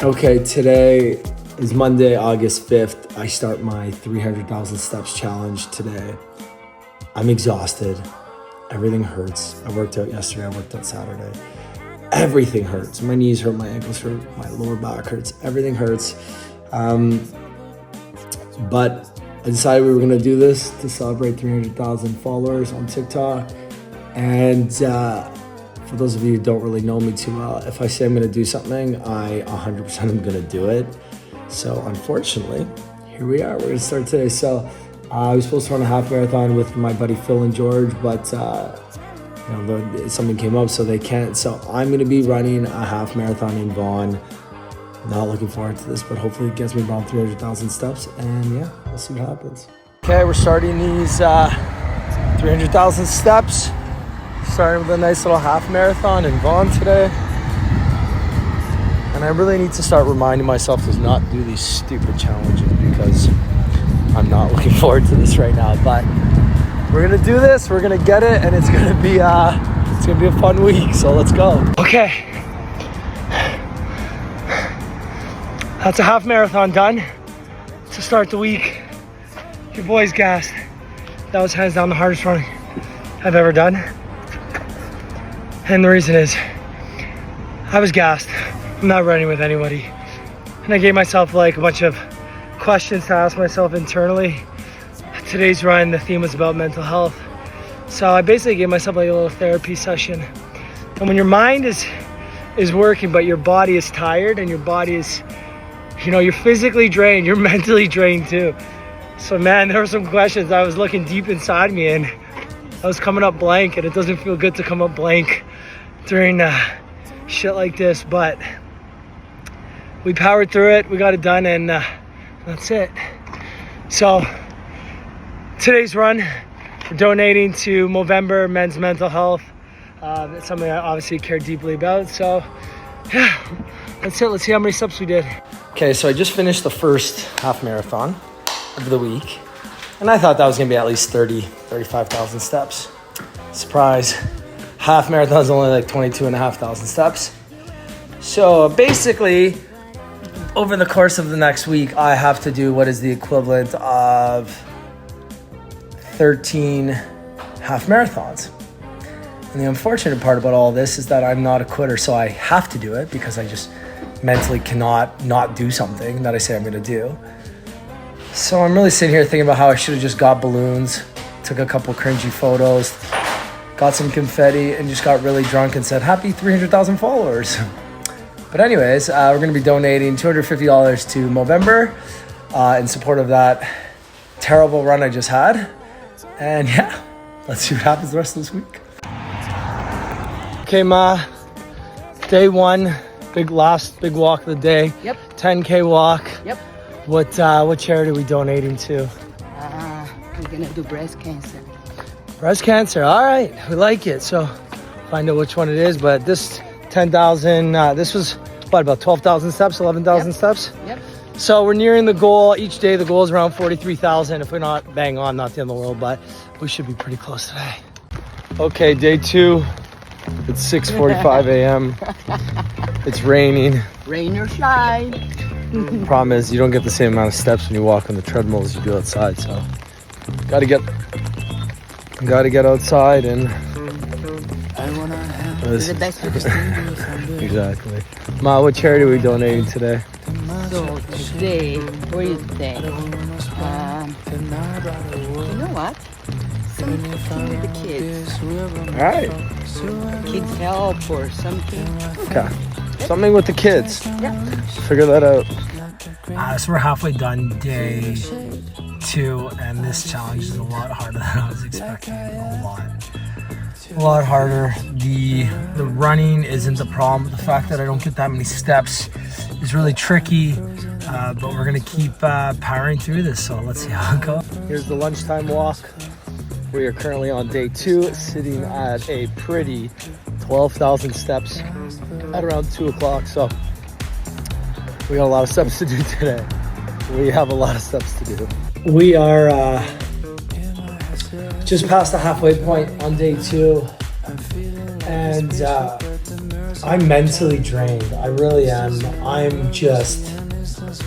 Okay, today is Monday, August 5th. I start my 300,000 steps challenge today. I'm exhausted. Everything hurts. I worked out yesterday. I worked out Saturday. Everything hurts. My knees hurt, my ankles hurt, my lower back hurts. Everything hurts. But I decided we were going to do this to celebrate 300,000 followers on TikTok. And for those of you who don't really know me too well, if I say I'm going to do something, I 100% am going to do it. So unfortunately, here we are. We're going to start today. So I was supposed to run a half marathon with my buddy Phil and George, but something came up, so they can't. So I'm going to be running a half marathon in Vaughan. Not looking forward to this, but hopefully it gets me around 300,000 steps. And yeah, we'll see what happens. Okay, we're starting these 300,000 steps. Starting with a nice little half marathon in Vaughan today. And I really need to start reminding myself to not do these stupid challenges because I'm not looking forward to this right now. But we're gonna do this, we're gonna get it, and it's gonna be a fun week. So let's go. Okay. That's a half marathon done to start the week. Your boy's gassed. That was hands down the hardest run I've ever done. And the reason is, I was gassed. I'm not running with anybody. And I gave myself like a bunch of questions to ask myself internally. Today's run, the theme was about mental health. So I basically gave myself like a little therapy session. And when your mind is working, but your body is tired and your body is, you're physically drained, you're mentally drained too. So man, there were some questions. I was looking deep inside me and I was coming up blank, and it doesn't feel good to come up blank during shit like this, but we powered through it, we got it done, and that's it. So today's run, we're donating to Movember Men's Mental Health. It's something I obviously care deeply about, so yeah, that's it. Let's see how many steps we did. Okay, so I just finished the first half marathon of the week, and I thought that was gonna be at least 35,000 steps. Surprise. Half marathon is only like 22,500 steps. So basically, over the course of the next week, I have to do what is the equivalent of 13 half marathons. And the unfortunate part about all this is that I'm not a quitter, so I have to do it because I just mentally cannot not do something that I say I'm gonna do. So I'm really sitting here thinking about how I should have just got balloons, took a couple cringy photos, got some confetti, and just got really drunk and said, happy 300,000 followers. But anyways, we're going to be donating $250 to Movember in support of that terrible run I just had. And yeah, let's see what happens the rest of this week. Okay, Ma, day one, big walk of the day. Yep. 10K walk. Yep. What charity are we donating to? We're gonna do breast cancer. Breast cancer, all right, we like it. So find out which one it is, but this 10,000, this was about 12,000 steps, 11,000 steps? Yep. So we're nearing the goal. Each day the goal is around 43,000. If we're not bang on, not the end of the world, but we should be pretty close today. Okay, day two, it's 6:45 a.m. It's raining. Rain or shine. Problem is you don't get the same amount of steps when you walk on the treadmill as you do outside, so gotta get outside and The best for exactly. Ma, what charity are we donating today? So today, what is today? You know what? Something with the kids. All right. Kids help or something. Okay. Something with the kids. Yeah. Figure that out. So we're halfway done day two, and this challenge is a lot harder than I was expecting. A lot harder. The running isn't the problem. The fact that I don't get that many steps is really tricky, but we're gonna keep powering through this, so let's see how it goes. Here's the lunchtime walk. We are currently on day two, sitting at a pretty 12,000 steps at around 2 o'clock, so we got a lot of steps to do today. We have a lot of steps to do. We are just past the halfway point on day two, and I'm mentally drained. I really am. I'm just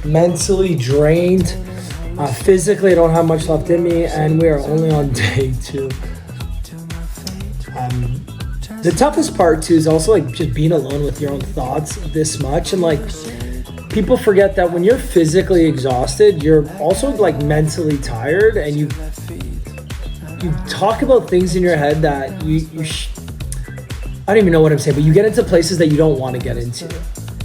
mentally drained. Physically, I don't have much left in me, and we are only on day 2. The toughest part too is also like just being alone with your own thoughts this much, and like people forget that when you're physically exhausted, you're also like mentally tired, and you talk about things in your head that I don't even know what I'm saying, but you get into places that you don't want to get into.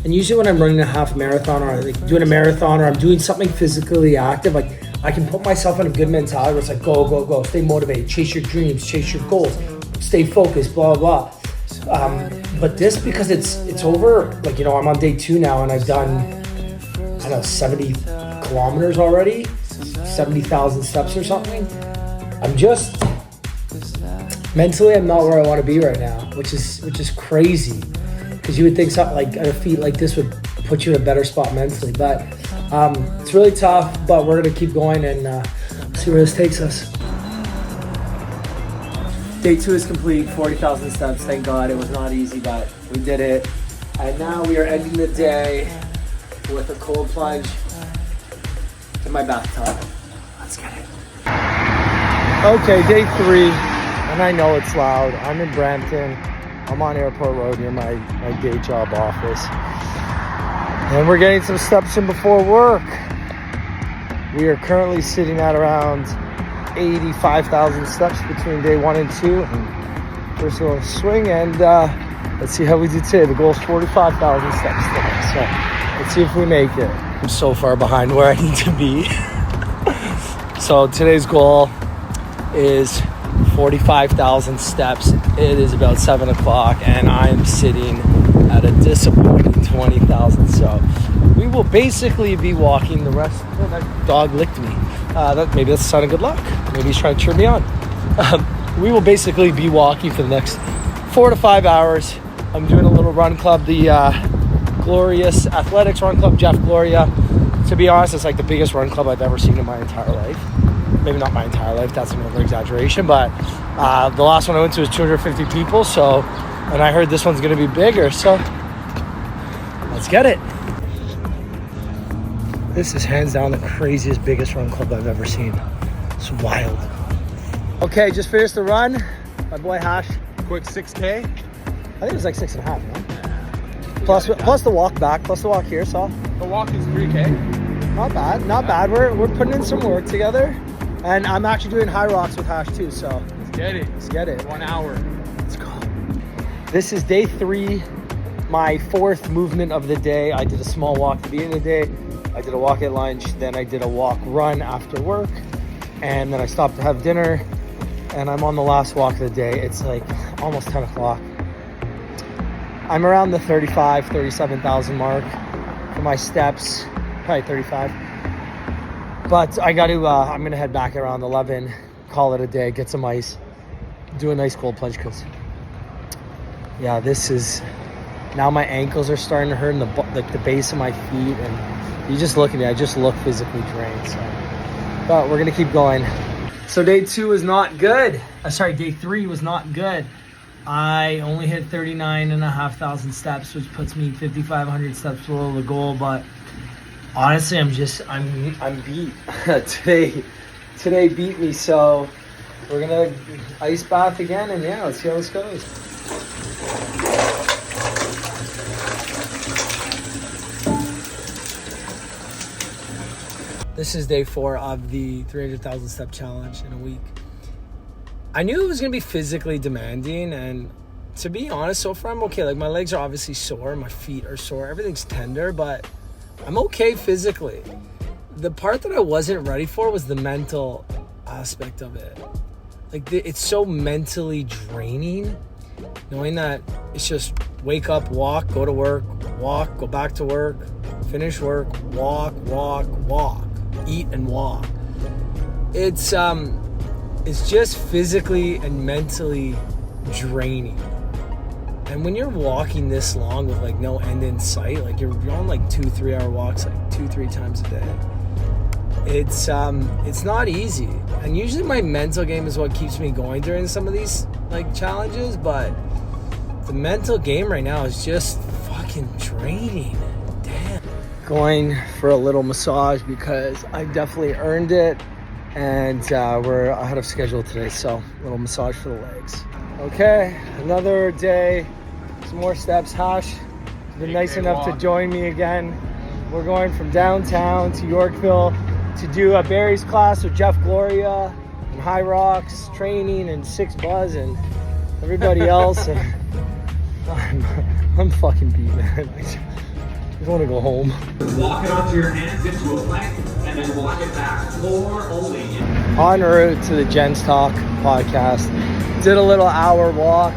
And usually when I'm running a half marathon or like doing a marathon or I'm doing something physically active, like I can put myself in a good mentality where it's like go, go, go, stay motivated, chase your dreams, chase your goals, stay focused, blah, blah, blah. But this, because it's over, like, you know, I'm on day 2 now and I've done, I don't know, 70 kilometers already, 70,000 steps or something. I'm just, mentally, I'm not where I want to be right now, which is crazy. Because you would think something like a feat like this would put you in a better spot mentally. But it's really tough, but we're going to keep going and see where this takes us. Day 2 is complete, 40,000 steps. Thank God. It was not easy, but we did it. And now we are ending the day with a cold plunge in my bathtub. Let's get it. Okay, day 3, and I know it's loud. I'm in Brampton. I'm on Airport Road near my day job office. And we're getting some steps in before work. We are currently sitting at around 85,000 steps between day 1 and 2. And first little swing, and let's see how we do today. The goal is 45,000 steps today. So let's see if we make it. I'm so far behind where I need to be. So today's goal is 45,000 steps. It is about 7 o'clock and I am sitting at a disappointing 20,000. So we will basically be walking the rest. Oh, that dog licked me. Maybe that's a sign of good luck. Maybe he's trying to cheer me on. We will basically be walking for the next 4 to 5 hours. I'm doing a little run club, the Glorious Athletics Run Club, Jeff Gloria. To be honest, it's like the biggest run club I've ever seen in my entire life. Maybe not my entire life, that's an over exaggeration, but the last one I went to was 250 people, so, and I heard this one's gonna be bigger, so let's get it. This is hands down the craziest, biggest run club I've ever seen. It's wild. Okay, just finished the run. My boy Hash. Quick 6K. I think it was like 6.5, man. Plus the walk back, plus the walk here, so. The walk is 3K. Not bad, not bad. We're putting in some work together. And I'm actually doing high rocks with Hash too, so. Let's get it. Let's get it. 1 hour. Let's go. This is day 3, my 4th movement of the day. I did a small walk at the beginning of the day. I did a walk at lunch, then I did a walk run after work, and then I stopped to have dinner, and I'm on the last walk of the day. It's like almost 10 o'clock. I'm around the 37,000 mark for my steps, probably 35. But I got to, I'm going to head back around 11, call it a day, get some ice, do a nice cold plunge, because, yeah, this is, now my ankles are starting to hurt, and the base of my feet, and you just look at me, I just look physically drained, so. But we're going to keep going. So day 2 was not good. Day 3 was not good. I only hit 39,500 steps, which puts me 5,500 steps below the goal, but honestly, I'm beat. Today beat me, so we're gonna ice bath again, and yeah, let's see how this goes. This is day 4 of the 300,000 step challenge in a week. I knew it was gonna be physically demanding, and to be honest, so far I'm okay. Like, my legs are obviously sore, my feet are sore, everything's tender, but I'm okay physically. The part that I wasn't ready for was the mental aspect of it. Like, it's so mentally draining, knowing that it's just wake up, walk, go to work, walk, go back to work, finish work, walk, eat and walk. It's just physically and mentally draining. And when you're walking this long with like no end in sight, like you're on like 2-3 hour walks like 2-3 times a day, it's not easy. And usually my mental game is what keeps me going during some of these like challenges, but the mental game right now is just fucking draining. Damn. Going for a little massage because I definitely earned it, and we're ahead of schedule today, so a little massage for the legs. Okay, another day, some more steps. Hash has been nice enough to join me again. We're going from downtown to Yorkville to do a Barry's class with Jeff Gloria and High Rocks training and Six Buzz and everybody else. And I'm fucking beat, man. I just want to go home. Walk it onto your hands into a plank and then walk it back. Floor only. En route to the Jen's Talk podcast. Did a little hour walk,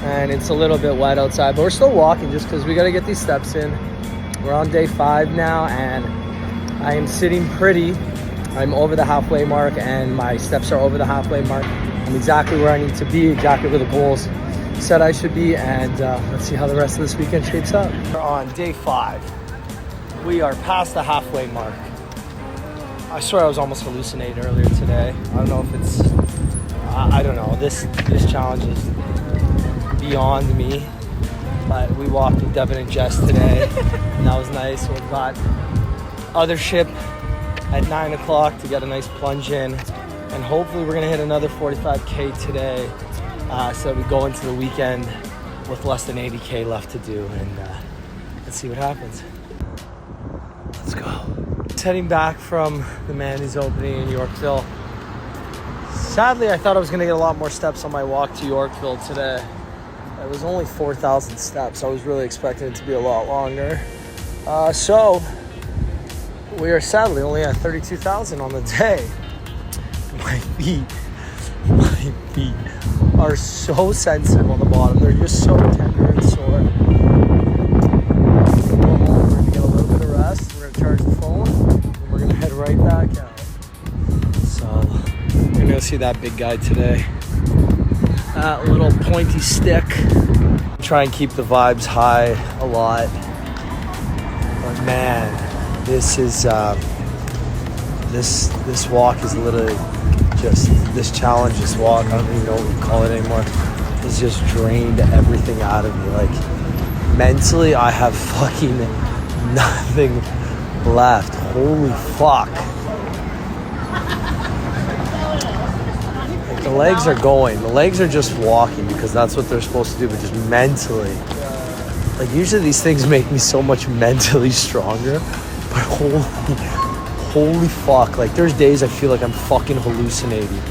and it's a little bit wet outside, but we're still walking just because we got to get these steps in. We're on day 5 now, and I am sitting pretty. I'm over the halfway mark, and my steps are over the halfway mark. I'm exactly where I need to be, exactly where the goals said I should be, and let's see how the rest of this weekend shapes up. We're on day 5. We are past the halfway mark. I swear I was almost hallucinating earlier today. I don't know if it's, I don't know. This challenge is beyond me. But we walked with Devin and Jess today, and that was nice. We've got other ship at 9 o'clock to get a nice plunge in, and hopefully we're gonna hit another 45K today, so we go into the weekend with less than 80K left to do, and let's see what happens. Let's go. Just heading back from the Manny's opening in Yorkville. Sadly, I thought I was gonna get a lot more steps on my walk to Yorkville today. It was only 4,000 steps. I was really expecting it to be a lot longer. So we are sadly only at 32,000 on the day. My feet are so sensitive on the bottom. They're just so tender and sore. We're going to get a little bit of rest. We're going to charge the phone, and we're going to head right back out. So we're going to go see that big guy today. That little pointy stick. Try and keep the vibes high a lot. But man, this is this walk is literally just this challenge. This walk, I don't even know what we call it anymore. It's just drained everything out of me. Like mentally, I have fucking nothing left. Holy fuck. The legs are going. The legs are just walking because that's what they're supposed to do, but just mentally. Like usually these things make me so much mentally stronger, but holy fuck. Like there's days I feel like I'm fucking hallucinating.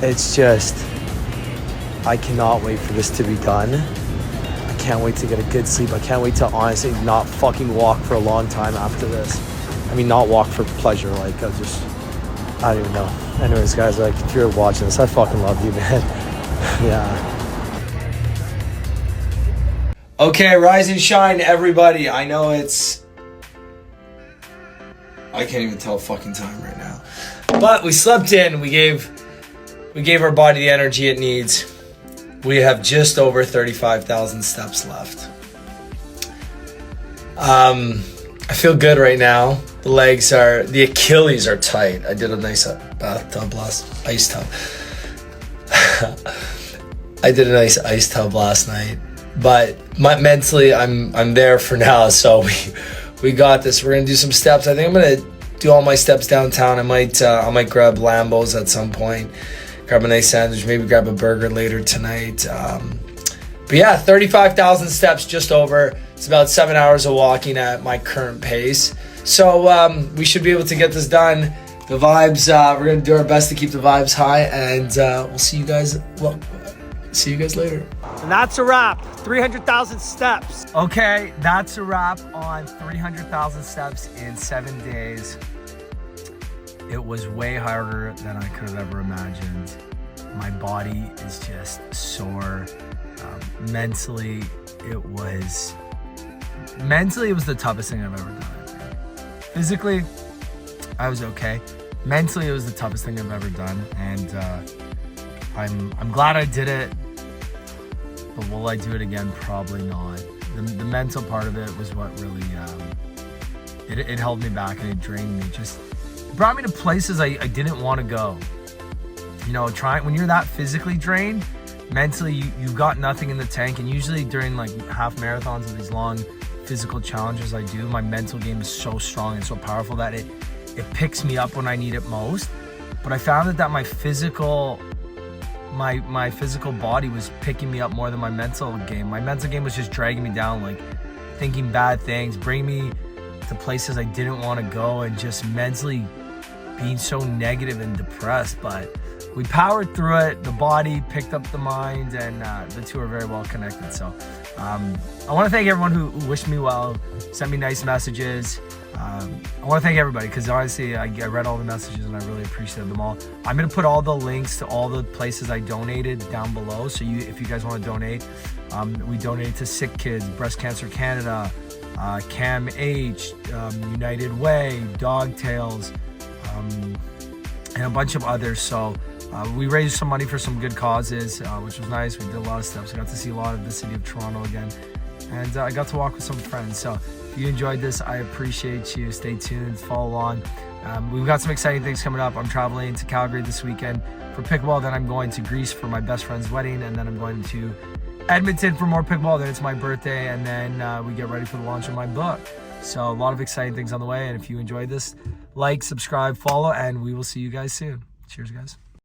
It's just, I cannot wait for this to be done. I can't wait to get a good sleep. I can't wait to honestly not fucking walk for a long time after this. I mean, not walk for pleasure. Like I don't even know. Anyways, guys, like if you're watching this, I fucking love you, man. Yeah. Okay, rise and shine, everybody. I know I can't even tell fucking time right now. But we slept in. We gave our body the energy it needs. We have just over 35,000 steps left. I feel good right now. The Achilles are tight. I did a nice ice tub. I did a nice ice tub last night, but mentally I'm there for now. So we got this. We're gonna do some steps. I think I'm gonna do all my steps downtown. I might grab Lambos at some point, grab a nice sandwich, maybe grab a burger later tonight. But yeah, 35,000 steps, just over. It's about 7 hours of walking at my current pace. So we should be able to get this done. The vibes, we're going to do our best to keep the vibes high, and we'll see you guys later. And that's a wrap. 300,000 steps. Okay, that's a wrap on 300,000 steps in 7 days. It was way harder than I could have ever imagined. My body is just sore. Mentally, it was the toughest thing I've ever done. Physically, I was okay. Mentally, it was the toughest thing I've ever done, and I'm glad I did it. But will I do it again? Probably not. The mental part of it was what really it held me back, and it drained me. Just brought me to places I didn't want to go. You know, when you're that physically drained, mentally you've got nothing in the tank, and usually during like half marathons or these long physical challenges I do, my mental game is so strong and so powerful that it picks me up when I need it most. But I found that my physical body was picking me up more than my mental game. My mental game was just dragging me down, like thinking bad things, bringing me to places I didn't want to go, and just mentally being so negative and depressed. But we powered through it. The body picked up the mind, and the two are very well connected. So I want to thank everyone who wished me well, sent me nice messages. I want to thank everybody, because honestly, I read all the messages and I really appreciated them all. I'm going to put all the links to all the places I donated down below. So if you guys want to donate, we donated to Sick Kids, Breast Cancer Canada, Cam H, United Way, Dog Tails, and a bunch of others. So we raised some money for some good causes, which was nice. We did a lot of steps. I got to see a lot of the city of Toronto again, and I got to walk with some friends. So if you enjoyed this, I appreciate you. Stay tuned, follow along. We've got some exciting things coming up. I'm traveling to Calgary this weekend for pickleball. Then I'm going to Greece for my best friend's wedding, and then I'm going to Edmonton for more pickleball. Then it's my birthday, and then we get ready for the launch of my book. So a lot of exciting things on the way. And if you enjoyed this, like, subscribe, follow, and we will see you guys soon. Cheers, guys.